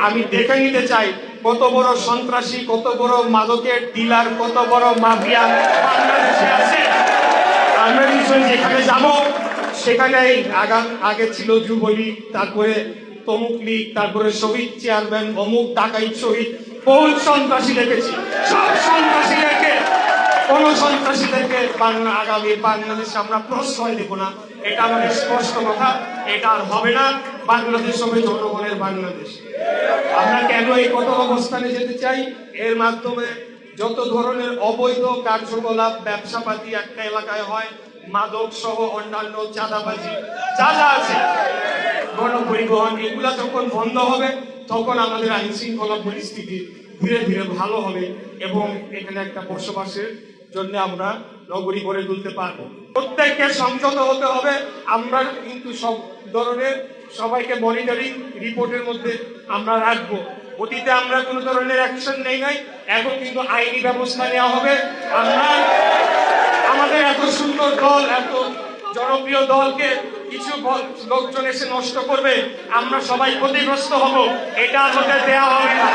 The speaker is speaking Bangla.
আমি দেখে নিতে চাই কত বড় সন্ত্রাসী, কত বড় মাদকের ডিলার, কত বড় মাফিয়া বাংলাদেশে আছে। আমরা নিশ্চয়ই যেখানে যাব সেখানে আগে ছিল যুবলীগ, তারপরে তমুক লীগ, তারপরে শহীদ চেয়ারম্যান, অমুক ডাকাইত শহীদ, বহু সন্ত্রাসী দেখেছি। সব সন্ত্রাসীদেরকে, কোন সন্ত্রাসীদেরকে আগামী বাংলাদেশে আমরা প্রশ্রয় দেব না। এটা আমাদের স্পষ্ট কথা। এটা আর হবে না। বাংলাদেশ হবে জনগণের বাংলাদেশ। আমরা কেন এই কঠোর অবস্থানে যেতে চাই? এর মাধ্যমে যত ধরনের অবৈধ কার্যকলাপ, ব্যবসাপাতি একটা এলাকায় হয়, মাদক সহ অন্যান্য চাঁদাবাজি যা যা আছে, গণপরিবহন, এগুলা যখন বন্ধ হবে তখন আমাদের আইন শৃঙ্খলা পরিস্থিতি ধীরে ধীরে ভালো হবে এবং এখানে একটা বসবাসের জন্য আমরা নগরী গড়ে তুলতে পারবো। প্রত্যেককে সংযত হতে হবে। আমরা কিন্তু সব ধরনের সবাইকে মনিটরিং রিপোর্টের মধ্যে আমরা রাখবো। অতীতে আমরা কোনো ধরনের অ্যাকশন নেই নাই, এখন কিন্তু আইনি ব্যবস্থা নেওয়া হবে। আমরা আমাদের এত সুন্দর দল, এত জনপ্রিয় দলকে কিছু লোকজন এসে নষ্ট করবে, আমরা সবাই ক্ষতিগ্রস্ত হব। এটা হতে দেওয়া হবে না।